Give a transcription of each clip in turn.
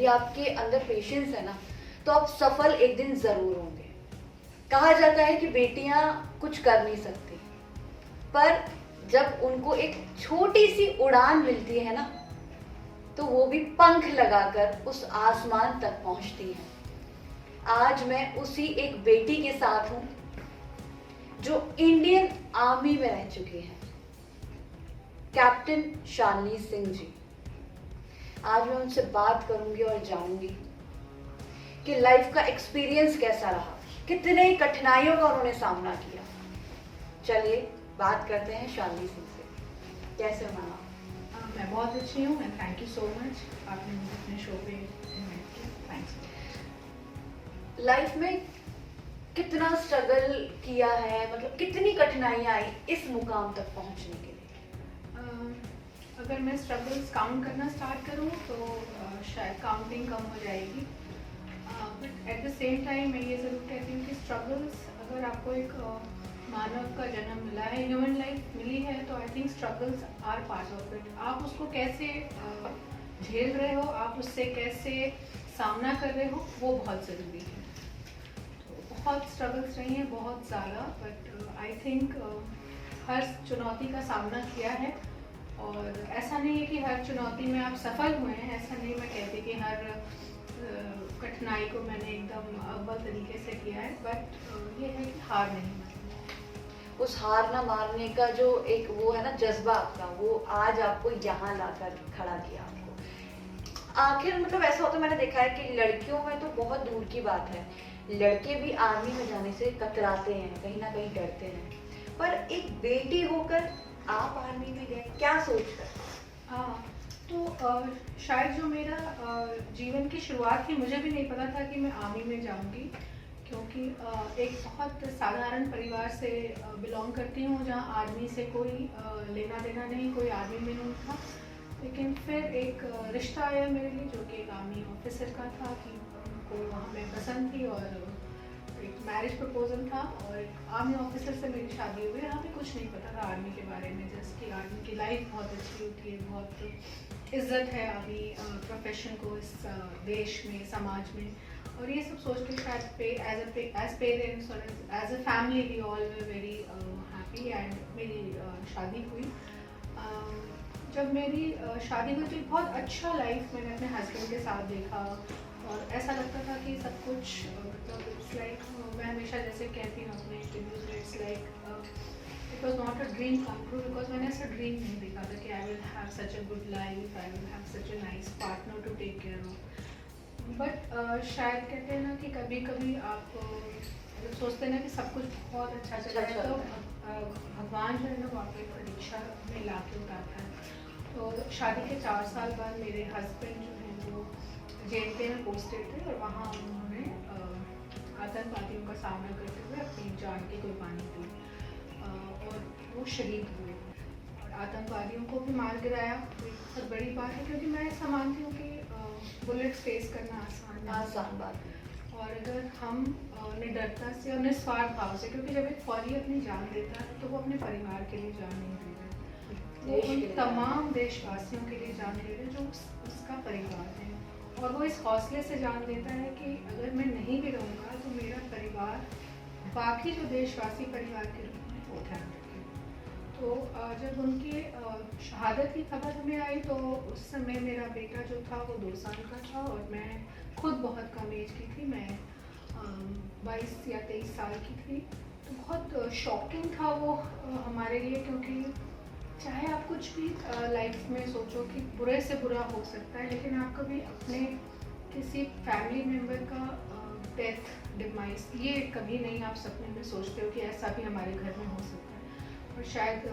यदि आपके अंदर पेशेंस है ना, तो आप सफल एक दिन जरूर होंगे। कहा जाता है कि बेटियां कुछ कर नहीं सकती, पर जब उनको एक छोटी सी उड़ान मिलती है ना, तो वो भी पंख लगाकर उस आसमान तक पहुंचती हैं। आज मैं उसी एक बेटी के साथ हूं जो इंडियन आर्मी में रह चुकी है, कैप्टन शालिनी सिंह जी। आज मैं उनसे बात करूंगी और जानूंगी कि लाइफ का एक्सपीरियंस कैसा रहा, कितने कठिनाइयों का उन्होंने सामना किया। चलिए बात करते हैं शालिनी सिंह से। कैसे हो मैम? मैं बहुत अच्छी हूँ and thank you so much, आपने मुझे अपने शो पे इनवाइट किया। थैंक्स। लाइफ में कितना स्ट्रगल किया है, मतलब कितनी कठिनाइयाँ आई इस मुकाम तक पहुंचने के लिए? अगर मैं स्ट्रगल्स काउंट करना स्टार्ट करूँ तो शायद काउंटिंग कम हो जाएगी, but at the same time मैं ये ज़रूर कहती हूँ कि स्ट्रगल्स, अगर आपको एक मानव का जन्म मिला है, ह्यूमन लाइफ मिली है, तो I think struggles are part of it. आप उसको कैसे झेल रहे हो, आप उससे कैसे सामना कर रहे हो, वो बहुत ज़रूरी है। तो बहुत स्ट्रगल्स रही हैं, बहुत ज़्यादा, बट आई थिंक हर चुनौती का सामना किया है। और ऐसा नहीं है कि हर चुनौती में आप सफल हुए हैं, ऐसा नहीं मैं कहती कि हर कठिनाई को मैंने एकदम अव्वल तरीके से किया है, बट ये है कि हार नहीं मानी। उस हार ना मारने का जो एक वो है ना जज्बा आपका, वो आज आपको यहाँ लाकर खड़ा किया आपको। आखिर मतलब ऐसा होता है, मैंने देखा है कि लड़कियों में तो बहुत दूर की बात है, लड़के भी आर्मी में जाने से कतराते हैं, कहीं ना कहीं डरते हैं, पर एक बेटी होकर आप आर्मी में गए, क्या सोचकर? हाँ, तो शायद जो मेरा जीवन की शुरुआत थी, मुझे भी नहीं पता था कि मैं आर्मी में जाऊंगी, क्योंकि एक बहुत साधारण परिवार से बिलोंग करती हूँ, जहाँ आर्मी से कोई लेना देना नहीं, कोई आर्मी में नहीं था। लेकिन फिर एक रिश्ता आया मेरे लिए, जो कि एक आर्मी ऑफिसर का था, कि उनको वहाँ मैं पसंद थी, और एक मैरिज प्रपोजल था, और एक आर्मी ऑफिसर से मेरी शादी हुई। हमें कुछ नहीं पता था आर्मी के बारे में, जैसे कि आर्मी की लाइफ बहुत अच्छी होती है, बहुत इज्जत है आर्मी प्रोफेशन को इस देश में, समाज में, और ये सब सोच के शायद एज पेरेंट्स और as a family we all were very happy, and मेरी शादी हुई। जब मेरी शादी हुई तो एक बहुत अच्छा लाइफ मैंने अपने हस्बैंड के साथ देखा, और ऐसा लगता था कि सब कुछ मतलब इट्स लाइक, मैं हमेशा जैसे कहती हूँ अपने इंटरव्यूज में, it's like it was not a dream come true, because मैंने ऐसा ड्रीम नहीं देखा था कि I will have such a good life, I will have such a nice partner to take care of. But शायद कहते हैं ना कि कभी कभी आप सोचते हैं ना कि सब कुछ बहुत अच्छा चल रहा है, तो भगवान जो है ना वो आपको परीक्षा में ला के उतारता है। तो शादी के 4 साल बाद मेरे हस्बैंड जो हैं वो JNK में पोस्टेड थे, और वहाँ उन्होंने आतंकवादियों का सामना करते हुए अपनी जान की कुर्बानी दी, और वो शहीद हुए, और आतंकवादियों को भी मार गिराया। बहुत बड़ी बात है, क्योंकि मैं ऐसा मानती हूँ कि बुलेट्स फेस करना आसान बात है, और अगर हम निडरता से और निस्वार्थ भाव से, क्योंकि जब एक फौजी अपनी जान देता है तो वो अपने परिवार के लिए जान नहीं दे रहा, वो उन तमाम देशवासियों के लिए जान दे रहे जो उसका परिवार है, और वो इस हौसले से जान देता है कि अगर मैं नहीं भी रहूँगा तो मेरा परिवार, बाकी जो देशवासी परिवार के रूप में वो ध्यान रखें। तो जब उनकी शहादत की खबर हमें आई, तो उस समय मेरा बेटा जो था वो 2 साल का था, और मैं खुद बहुत कम एज की थी, मैं 22 या 23 साल की थी। तो बहुत शॉकिंग था वो हमारे लिए, क्योंकि चाहे आप कुछ भी लाइफ में सोचो कि बुरे से बुरा हो सकता है, लेकिन आप कभी अपने किसी फैमिली मेम्बर का डेथ, डिमाइस, ये कभी नहीं आप सपने में सोचते हो कि ऐसा भी हमारे घर में हो सकता है। और शायद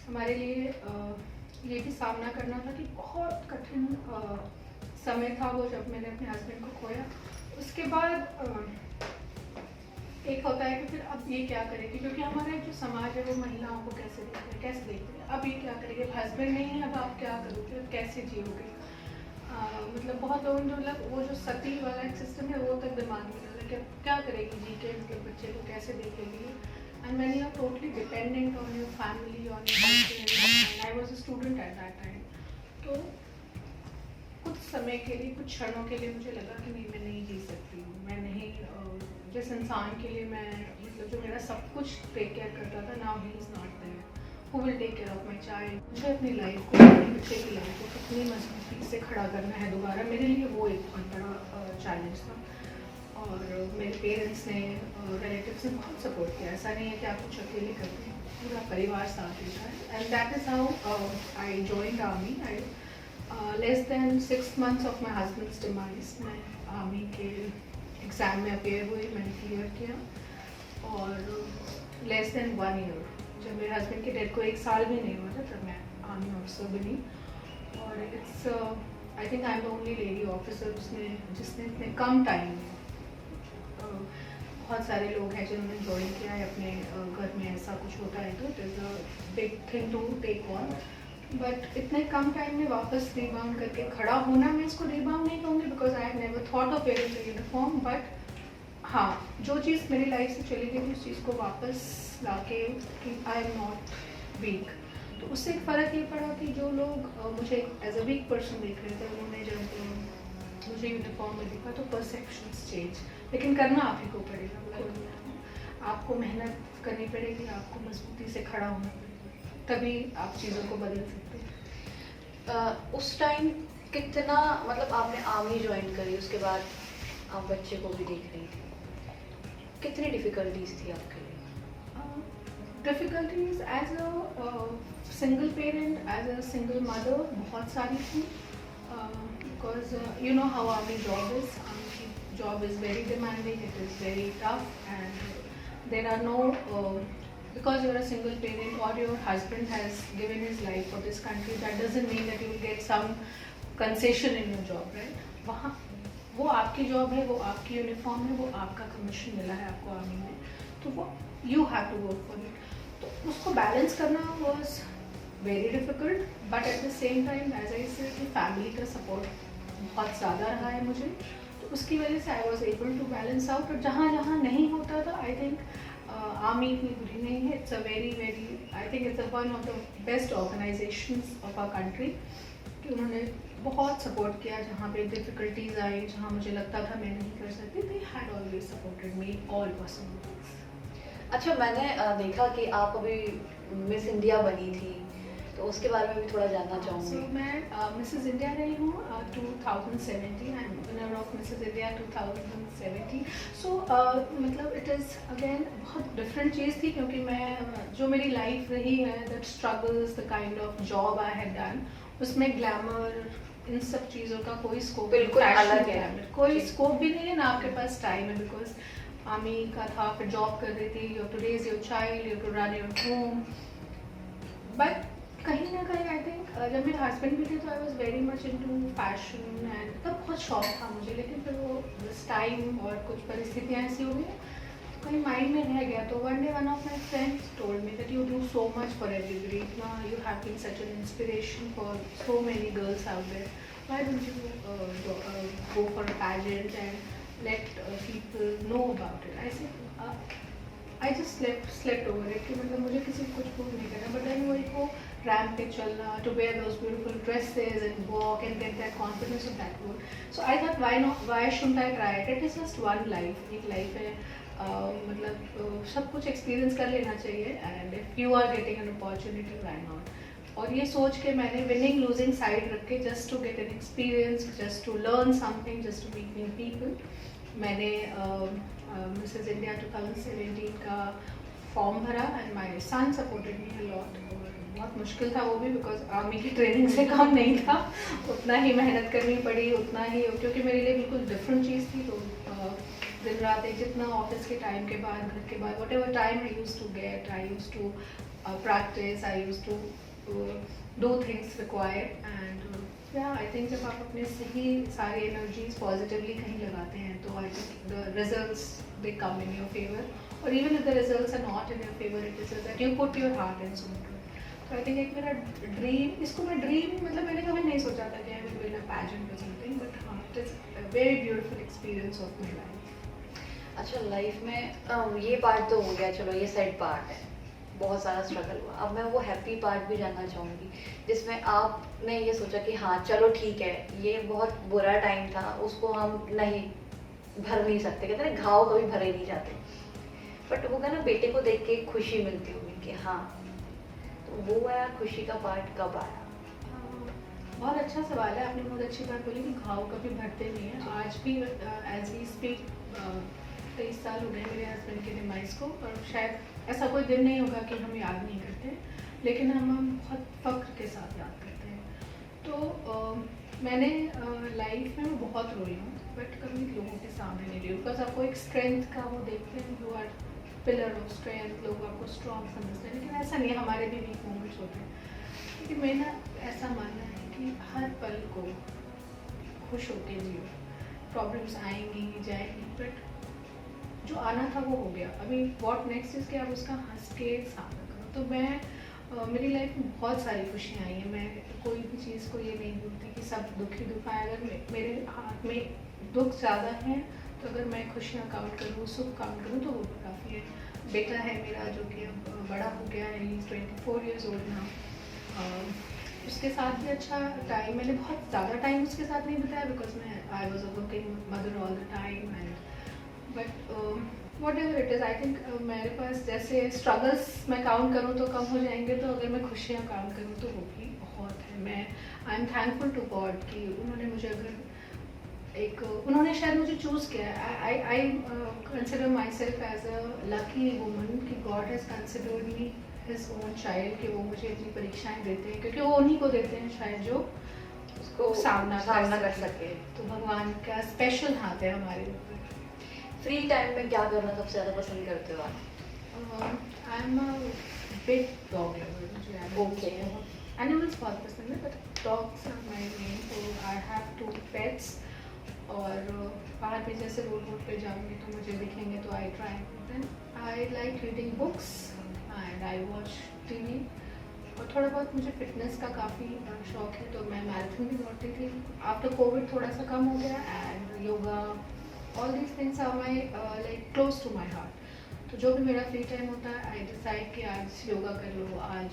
हमारे लिए ये भी सामना करना था कि बहुत कठिन समय था वो, जब मैंने अपने हस्बैंड को खोया। उसके बाद एक होता है कि फिर अब ये क्या करेगी, क्योंकि हमारा जो समाज है वो महिलाओं को कैसे देखते हैं, अब ये क्या करेंगे, हस्बैंड नहीं है, अब आप क्या करोगे, कैसे जियोगे। मतलब बहुत लोगों ने मतलब वो जो सती वाला एक सिस्टम है वो तक दिमाग में डाला कि अब क्या करेगी जी के, मतलब बच्चे को कैसे देखेगी। And when you are totally dependent on your family, on your husband, and I was a student at that time, तो कुछ समय के लिए, कुछ क्षणों के लिए मुझे लगा कि नहीं, मैं नहीं जी सकती हूँ, मैं नहीं जिस इंसान के लिए मैं मतलब जो मेरा सब कुछ टेक केयर करता था, now he is not there, who will take care of my child. मुझे अपनी लाइफ को, अपने बच्चे की लाइफ को कितनी मजबूती से खड़ा करना है दोबारा, मेरे लिए वो एक बहुत बड़ा चैलेंज था। और मेरे पेरेंट्स ने, रिलेटिव्स ने बहुत सपोर्ट किया। ऐसा नहीं है कि आप कुछ अकेले करते हैं, पूरा परिवार साथ देता है। And that is how I joined army. I less than 6 months of my husband's demise मैं आर्मी के एग्ज़ाम में अपेयर हुई, मैंने क्लियर किया। और लेस देन 1 year, जब मेरे हस्बैंड के डेथ को 1 साल भी नहीं हुआ था, तब मैं आर्मी ऑफिसर बनी। और it's I think I am the only lady officer जिसने इतने कम टाइम में, बहुत सारे लोग हैं जिन्होंने ज्वाइन किया है अपने घर में, ऐसा कुछ होता है तो it is a big thing to take on. But इतने कम टाइम में वापस रिबाउंड करके खड़ा होना, मैं इसको रिबाउंड नहीं कहूँगी because I have never thought of wearing the uniform, but हाँ, जो चीज़ मेरी लाइफ से चली गई थी उस चीज़ को वापस ला के कि आई एम नॉट वीक। तो उससे एक फ़र्क ये पड़ा कि जो लोग मुझे एज अ वीक पर्सन देख रहे थे, उन्होंने जब मुझे यूनिफॉर्म में देखा तो परसेप्शंस चेंज। लेकिन करना आप ही को पड़ेगा, आपको मेहनत करनी पड़ेगी, आपको मजबूती से खड़ा होना पड़ेगा, तभी आप चीज़ों को बदल सकते हैं। उस टाइम कितना, मतलब आपने आर्मी ज्वाइन करी, उसके बाद आप बच्चे को भी देख रही थी, कितनी डिफ़िकल्टीज थी आपके लिए? Difficulties as a single parent, as a single mother बहुत सारी थी, because you know how army job is. Army job is very demanding, it is very tough, and there are no because you're a single parent or your husband has given his life for this country, that doesn't mean that you will get some concession in your job, right? वहाँ वो आपकी job है, वो आपकी uniform है, वो आपका commission मिला है आपको आर्मी में, तो वो you have to work for it. तो उसको बैलेंस करना was very difficult, but at the same time as I say family का सपोर्ट बहुत ज़्यादा रहा है मुझे, तो उसकी वजह से I was able to balance out. और जहाँ जहाँ नहीं होता था, आई थिंक आर्मी इतनी बुरी नहीं है, it's a very I think it's one of the best organisations of our country, कि उन्होंने बहुत सपोर्ट किया। जहाँ पे डिफ़िकल्टीज आई, जहाँ मुझे लगता था मैं नहीं कर सकती, they had always supported me all possible. अच्छा, मैंने देखा कि आप अभी मिस इंडिया बनी थी, तो उसके बारे में भी थोड़ा जानना चाहूँगी। सो मैं मिसेस इंडिया रही हूँ 2017, I am winner of Mrs India 2017। सो मतलब इट इज़ अगेन बहुत डिफरेंट चीज़ थी, क्योंकि मैं जो मेरी लाइफ रही है, that struggles, the kind of job I had done, उसमें ग्लैमर, इन सब चीज़ों का कोई स्कोप बिल्कुल अलग है, कोई स्कोप भी नहीं है, ना आपके पास टाइम है, बिकॉज आर्मी का था, फिर जॉब कर रही थी, you have to raise your child, you have to run your home. But कहीं ना कहीं आई थिंक जब मेरे हस्बैंड भी थे तो I was very much into fashion, and तब बहुत शौक था मुझे, लेकिन फिर वो टाइम और कुछ परिस्थितियाँ ऐसी हो गई, तो कहीं माइंड में रह गया। तो one day one of my friends told me that you do so much for everybody, इतना you have been such an inspiration for so many girls out there, why don't you go for a pageant and let people know about it. I said I just slept over it, कि मतलब मुझे किसी को कुछ prove नहीं करना, but then वही को रैम्प पे चलना, to wear those beautiful dresses and walk and get that confidence of that word. So I thought why shouldn't I try it, it is just one life, एक life है, मतलब सब कुछ experience कर लेना चाहिए, and if you are getting an opportunity, why not. और ये सोच के मैंने विनिंग लूजिंग साइड रख के, just to get an experience, just to learn something, just to meet new people, मैंने मिसेस इंडिया 2017 का फॉर्म भरा, and my son supported me a lot. बहुत मुश्किल था वो भी, बिकॉज आर्मी की ट्रेनिंग से कम नहीं था, उतना ही मेहनत करनी पड़ी, उतना ही, क्योंकि मेरे लिए बिल्कुल डिफरेंट चीज़ थी। तो दिन रात एक, जितना ऑफिस के टाइम के बाद, घर के बाद, whatever time I used to get, I used to practice, I used to do things required, and I think जब आप अपने सही सारी एनर्जीज पॉजिटिवली कहीं लगाते हैं, तो I think the results they come in your favour, और even if the results are not in your favour, it is that you put your heart and soul to it. तो I think एक मेरा dream, इसको मैं dream, मतलब मैंने कभी नहीं सोचा था कि I will win a pageant और समथिंग, बट हाँ, it is a very beautiful experience of my life. अच्छा, लाइफ में ये पार्ट तो हो गया, चलो ये साइड पार्ट है, बहुत सारा स्ट्रगल हुआ। अब मैं वो हैप्पी पार्ट भी जानना चाहूँगी जिसमें आपने ये सोचा कि हाँ चलो ठीक है, ये बहुत बुरा टाइम था, उसको हम नहीं भर नहीं सकते, कहते हैं घाव कभी भरे नहीं जाते, बट होगा ना बेटे को देख के खुशी मिलती होगी कि हाँ, तो वो आया खुशी का पार्ट कब आया? बहुत अच्छा सवाल है, आपने बहुत अच्छी बात बोली कि घाव कभी भरते नहीं हैं। आज भी एज वी स्पीक 23 साल हो गए मेरे हस्बैंड के डिमाइस को, और शायद ऐसा कोई दिन नहीं होगा कि हम याद नहीं करते, लेकिन हम बहुत फख्र के साथ याद करते हैं। तो मैंने लाइफ में बहुत रोई हूँ, बट कभी लोगों के सामने नहीं रोई, बिकॉज आपको एक स्ट्रेंथ का वो देखते हैं, you are pillar of strength, लोग आपको स्ट्रॉन्ग समझते हैं, लेकिन ऐसा नहीं है, हमारे भी वीक मोमेंट्स होते हैं। लेकिन मेरा ऐसा मानना है कि हर पल को खुश होके जियो, प्रॉब्लम्स आएंगी जाएंगी, बट जो आना था वो हो गया, अभी व्हाट नेक्स्ट इज कि आप उसका हंस के सामना करो। तो मैं मेरी लाइफ में बहुत सारी खुशियाँ आई हैं, मैं कोई भी चीज़ को ये नहीं बोलती कि सब दुख ही दुख आए, अगर मेरे हाथ में दुख ज़्यादा है तो अगर मैं खुशियाँ काउंट करूँ, सुख काउंट करूँ, तो वो भी काफ़ी है। बेटा है मेरा जो कि अब बड़ा हो गया है, he is 24 years old now. उसके साथ भी अच्छा टाइम, मैंने बहुत ज़्यादा टाइम उसके साथ नहीं बिताया, बिकॉज मैं I was a working mother all the time, and but what ever it is, I think मेरे पास जैसे स्ट्रगल्स मैं काउंट करूँ तो कम हो जाएंगे, तो अगर मैं खुशियाँ काउंट करूँ तो वो भी बहुत है। मैं I am thankful to God कि उन्होंने मुझे उन्होंने शायद मुझे चूज़ किया है। I consider myself as a lucky woman कि God has considered me his own child, कि वो मुझे इतनी परीक्षाएं देते हैं, क्योंकि वो उन्हीं को देते हैं शायद जो उसको सामना कर सके। तो भगवान का स्पेशल हाथ है हमारे ऊपर। फ्री टाइम में क्या करना सबसे ज़्यादा पसंद करते हो आप? I am a big dog lover, मुझे Okay. एनिमल्स बहुत पसंद है, but dogs are my main. तो आई हैव 2 पेट्स, और बाहर भी जैसे रोड पे जाऊँगी तो मुझे दिखेंगे तो I try then. I like reading books and I watch TV, और थोड़ा बहुत मुझे फिटनेस का काफ़ी शौक है, तो मैं मैराथन भी दौड़ती थी। आफ्टर कोविड थोड़ा सा कम हो गया, and yoga, all these things are my like close to my heart. तो जो भी मेरा फ्री टाइम होता है, आई डिसाइड कि आज योगा कर लो, आज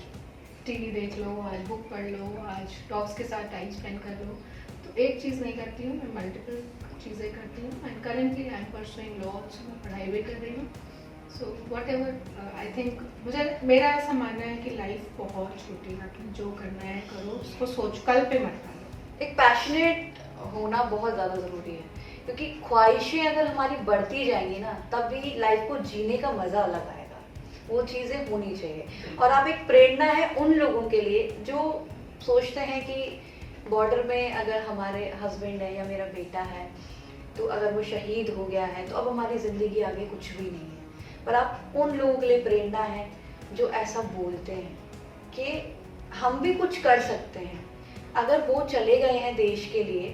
टीवी देख लो, आज बुक पढ़ लो, आज डॉग्स के साथ टाइम स्पेंड कर लो। तो एक चीज़ नहीं करती हूँ, मैं मल्टीपल चीज़ें करती हूँ, and currently I am pursuing law, मैं पढ़ाई भी कर रही हूँ। So what ever I think, मेरा ऐसा मानना है कि लाइफ बहुत छोटी है, तुम जो करना है करो, उसको सोच, कल पे मत डालो। एक पैशनेट होना बहुत ज़्यादा ज़रूरी है, क्योंकि ख्वाहिशें अगर हमारी बढ़ती जाएंगी ना, तब भी लाइफ को जीने का मज़ा अलग आएगा। वो चीज़ें होनी चाहिए, और आप एक प्रेरणा है उन लोगों के लिए जो सोचते हैं कि बॉर्डर में अगर हमारे हस्बैंड है या मेरा बेटा है, तो अगर वो शहीद हो गया है तो अब हमारी ज़िंदगी आगे कुछ भी नहीं है। पर आप उन लोगों के लिए प्रेरणा है जो ऐसा बोलते हैं कि हम भी कुछ कर सकते हैं। अगर वो चले गए हैं देश के लिए,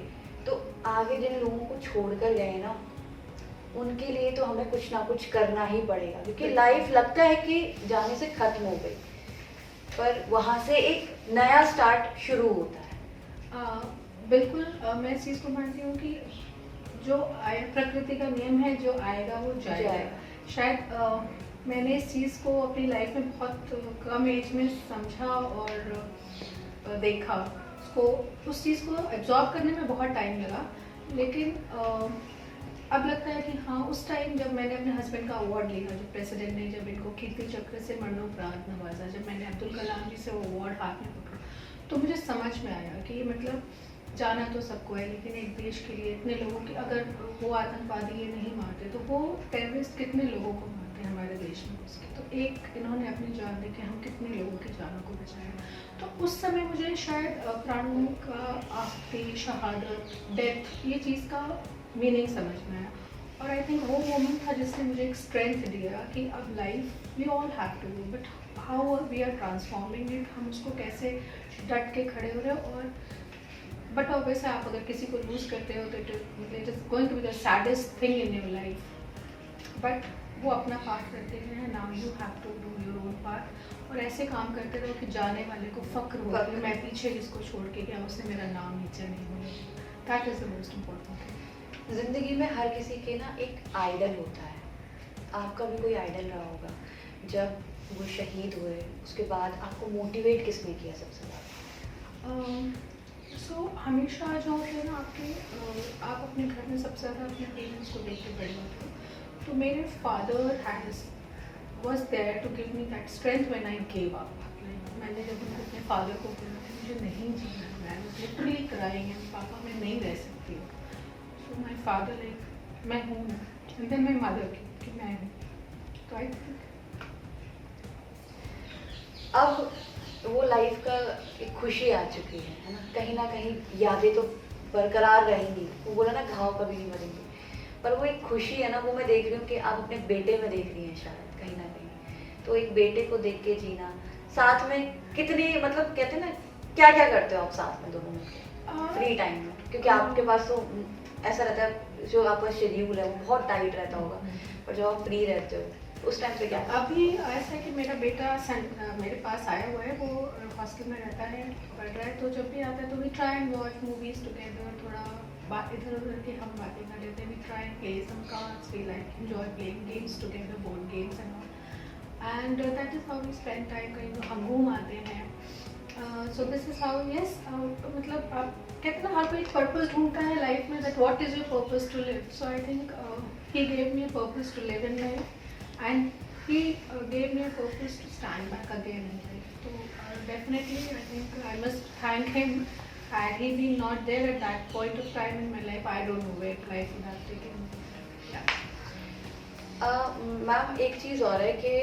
तो आगे जिन लोगों को छोड़ कर गए ना, उनके लिए तो हमें कुछ ना कुछ करना ही पड़ेगा, क्योंकि लाइफ लगता है कि जाने से ख़त्म हो गई, पर वहाँ से एक नया स्टार्ट शुरू होता है। बिल्कुल, मैं इस चीज़ को मानती हूँ कि जो प्रकृति का नियम है, जो आएगा वो जाएगा। शायद मैंने इस चीज़ को अपनी लाइफ में बहुत कम एज में समझा और देखा, उसको, उस चीज़ को एब्जॉर्ब करने में बहुत टाइम लगा, लेकिन अब लगता है कि हाँ, उस टाइम जब मैंने अपने हस्बैंड का अवार्ड लिया, जो प्रेसिडेंट ने जब इनको कीर्ति चक्र से मरणोपरांत नवाजा, जब मैंने अब्दुल कलाम जी से वो अवार्ड हाथ में पकड़ा, तो मुझे समझ में आया कि मतलब जाना तो सबको है, लेकिन एक देश के लिए इतने लोगों की, अगर वो आतंकवादी ये नहीं मारते तो वो टेररिस्ट कितने लोगों को मारते हैं हमारे देश में उसके। तो एक इन्होंने अपनी जान दे के हम कितने लोगों की जानों को बचाया। तो उस समय मुझे शायद प्राणों का आहुति, शहादत, डेथ, ये चीज़ का मीनिंग समझ में आया, और आई थिंक वो मोमेंट था जिसने मुझे एक स्ट्रेंथ दिया कि अब life we all have to do, but how we are transforming it, हम उसको कैसे डट के खड़े हो रहे हो। और बट ऑब्वियसली आप अगर किसी को लूज़ करते हो तो it is going to be the saddest thing in your life, but वो अपना पार्ट करते हैं, now you have to do your own part, और ऐसे काम करते रहो कि जाने वाले को फ़क्र हो कि मैं पीछे इसको छोड़ के गया, उसने मेरा नाम नीचे नहीं होगा। That is the most important thing. ज़िंदगी में हर किसी के ना एक आइडल होता है, आपका भी कोई आइडल रहा होगा, जब वो शहीद हुए उसके बाद आपको मोटिवेट किसने किया सबसे ज़्यादा? सो हमेशा जो होते हैं ना आपके आप अपने घर में सबसे ज़्यादा अपने पेरेंट्स को देख के बड़े होते हो, तो मेरे father has was there to give me that strength when I give up. मैंने जब उनको अपने फादर को बोला कि मुझे नहीं जीना है, मैं लिटरली कराएंगे पापा मैं नहीं रह सकती हूँ, सो माई फादर लाइक मैं हूँ ना, एंड देन माई मदर कि मैं हूँ। तो आई थिंक अब वो लाइफ का एक खुशी आ चुकी है ना कहीं यादें तो बरकरार रहेंगी। वो बोला ना घाव कभी नहीं भरेंगे, पर वो एक खुशी है ना, वो मैं देख रही हूँ कि आप अपने बेटे में देख रही हैं शायद कहीं ना कहीं। तो एक बेटे को देख के जीना साथ में कितनी मतलब कहते हैं ना क्या क्या करते हो आप साथ में दोनों में फ्री टाइम में, क्योंकि आपके पास तो ऐसा रहता है जो आपका शेड्यूल है वो बहुत टाइट रहता होगा, पर जब आप फ्री रहते हो उस टाइम पे क्या? अभी ऐसा है कि मेरा बेटा मेरे पास आया हुआ है, वो हॉस्टल में रहता है, पढ़ रहा है, तो जब भी आता है तो we try and watch movies together, थोड़ा बात इधर उधर की हम बातें कर लेते हैं, we try and play some cards, we like enjoy playing games together, board games and all, and that is how we spend time. कहीं तो हम घूम आते हैं, so this is how yes, मतलब आप कहते हैं ना हर कोई एक पर्पस ढूंढता है लाइफ में, that what is your purpose to live. So I think he gave me a purpose to live in life, and he gave me a purpose to stand back again in life. So definitely I think I must thank him. Had he been not there at that point of time in my life, I don't know where life would have taken me. Yeah. Ma'am एक चीज़ और है कि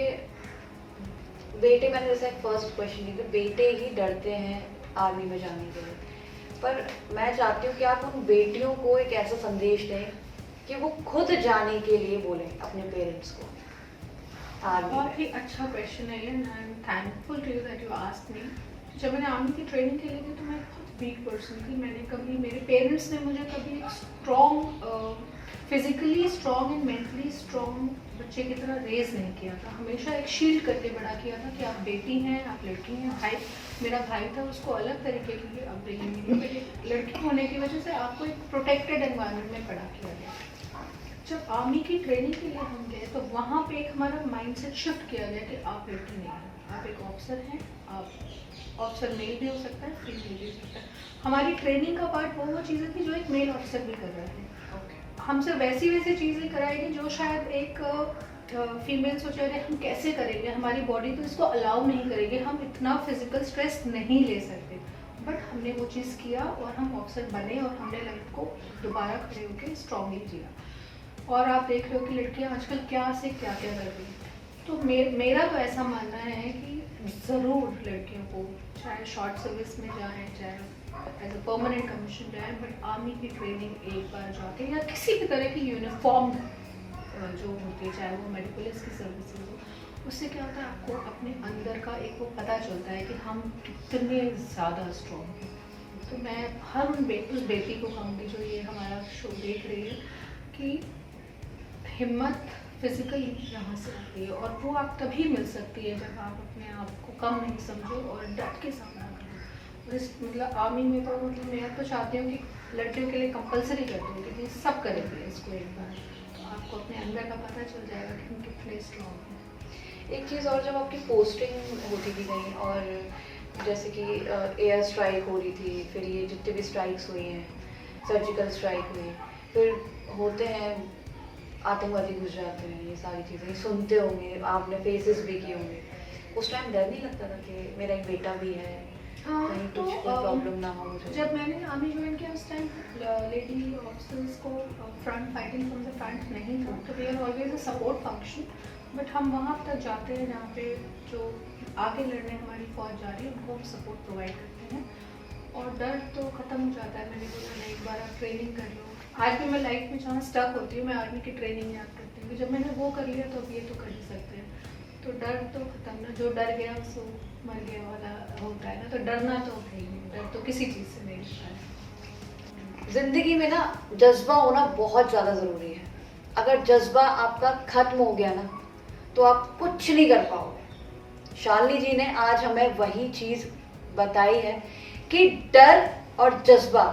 बेटे, मैंने जैसा एक first question किया, बेटे ही डरते हैं आर्मी में जाने के लिए, पर मैं चाहती हूँ कि आप उन बेटियों को एक ऐसा संदेश दें कि वो खुद जाने के लिए बोलें अपने पेरेंट्स को। बहुत ही अच्छा क्वेश्चन है ये, and I am thankful to you that you asked me. जब मैंने आर्मी की ट्रेनिंग के लिए थी तो मैं बहुत वीक पर्सन थी, मैंने कभी, मेरे पेरेंट्स ने मुझे कभी एक strong, physically strong and mentally strong बच्चे की तरह रेज नहीं किया था, हमेशा एक शील्ड करके बड़ा किया था कि आप बेटी हैं, आप लड़की हैं। भाई, मेरा भाई था, उसको अलग तरीके की अपब्रिंगिंग मिली, बट एक लड़की होने की वजह से आपको एक प्रोटेक्टेड एनवायरनमेंट में बड़ा किया गया। जब आर्मी की ट्रेनिंग के लिए हम गए तो वहाँ पे एक हमारा माइंडसेट शिफ्ट किया गया कि आप लड़की नहीं हैं, आप एक ऑफिसर हैं, आप ऑफिसर मेल भी हो सकता है, फीमेल भी हो सकता है। हमारी ट्रेनिंग का पार्ट वो चीज़ें थी जो एक मेल ऑफिसर भी कर रहे थे। हमसे वैसी चीज़ें कराई गई जो शायद एक फीमेल सोचे अरे हम कैसे करेंगे, हमारी बॉडी तो इसको अलाउ नहीं करेगी, हम इतना फिजिकल स्ट्रेस नहीं ले सकते, बट हमने वो चीज़ किया और हम ऑफिसर बने और हमने लाइफ को दोबारा खड़े होकर स्ट्रांगली जिया। और आप देख रहे हो कि लड़कियां आजकल क्या से क्या क्या कर रही हैं। तो मेरा तो ऐसा मानना है कि ज़रूर लड़कियों को चाहे शॉर्ट सर्विस में जाएं, चाहे एज अ परमानेंट कमीशन जाएं, बट आर्मी की ट्रेनिंग एक बार जाके, या किसी भी तरह की यूनिफॉर्म जो होती है, चाहे वो मेडिकल पुलिस की सर्विसेज हो, उससे क्या होता है आपको अपने अंदर का एक वो पता चलता है कि हम कितने ज़्यादा स्ट्रॉन्ग हैं। तो मैं हर उस बेटी को कहूँगी जो ये हमारा शो देख रही है कि हिम्मत फिजिकली यहाँ से आती है, और वो आप तभी मिल सकती है जब आप अपने आप को कम नहीं समझो और डट के सामना करो। इस मतलब आर्मी में तो मतलब मैं तो चाहती हूँ कि लड़कियों के लिए कंपलसरी कर दूँ कि सब करेंगे इसको एक बार, तो आपको अपने अंदर का पता चल जाएगा कि हम कितने स्ट्रॉन्ग हैं। एक चीज़ और, जब आपकी पोस्टिंग होती थी कहीं, और जैसे कि एयर स्ट्राइक हो रही थी, फिर ये जितने भी स्ट्राइक्स हुई हैं, सर्जिकल स्ट्राइक हुई, फिर होते हैं आतंकवादी घुस जाते हैं, ये सारी चीज़ें सुनते होंगे, आपने फेसेस भी किए होंगे, उस टाइम डर नहीं लगता था कि मेरा एक बेटा भी है, कहीं तो कुछ प्रॉब्लम ना हो मुझे? जब मैंने आर्मी ज्वाइन किया उस टाइम लेडी ऑफिसर्स को front fighting from the front नहीं था, तो we are always a support function, but हम वहाँ तक जाते हैं जहाँ पे जो आगे लड़ने हमारी फौज जा रही है उनको हम सपोर्ट प्रोवाइड करते हैं, और डर तो ख़त्म हो जाता है। मैंने बोला नहीं, एक बार आप ट्रेनिंग कर लो। आज भी मैं लाइफ में जहाँ स्टक होती हूँ मैं आर्मी की ट्रेनिंग याद करती हूँ कि जब मैंने वो कर लिया तो अब ये तो कर ही सकते हैं, तो डर तो खत्म ना, जो डर गया सो मर गया वाला होता है ना, तो डरना तो है ही, डर तो किसी चीज़ से नहीं होता है। जिंदगी में ना जज्बा होना बहुत ज़्यादा ज़रूरी है। अगर जज्बा आपका खत्म हो गया ना तो आप कुछ नहीं कर पाओगे। शालिनी जी ने आज हमें वही चीज़ बताई है कि डर और जज्बा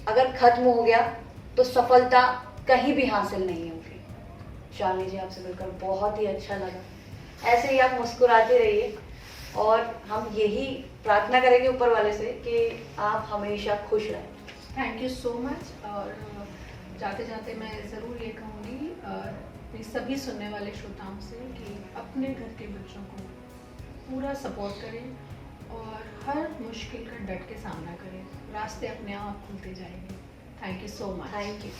अगर खत्म हो गया तो सफलता कहीं भी हासिल नहीं होगी। शालिनी जी, आपसे मिलकर बहुत ही अच्छा लगा। ऐसे ही आप मुस्कुराते रहिए और हम यही प्रार्थना करेंगे ऊपर वाले से कि आप हमेशा खुश रहें। Thank you so much. और जाते जाते मैं ज़रूर ये कहूँगी मेरे सभी सुनने वाले श्रोताओं से कि अपने घर के बच्चों को पूरा सपोर्ट करें और हर मुश्किल का डट के सामना करें, रास्ते अपने आप खुलते जाएंगे। Thank you so much. Thank you.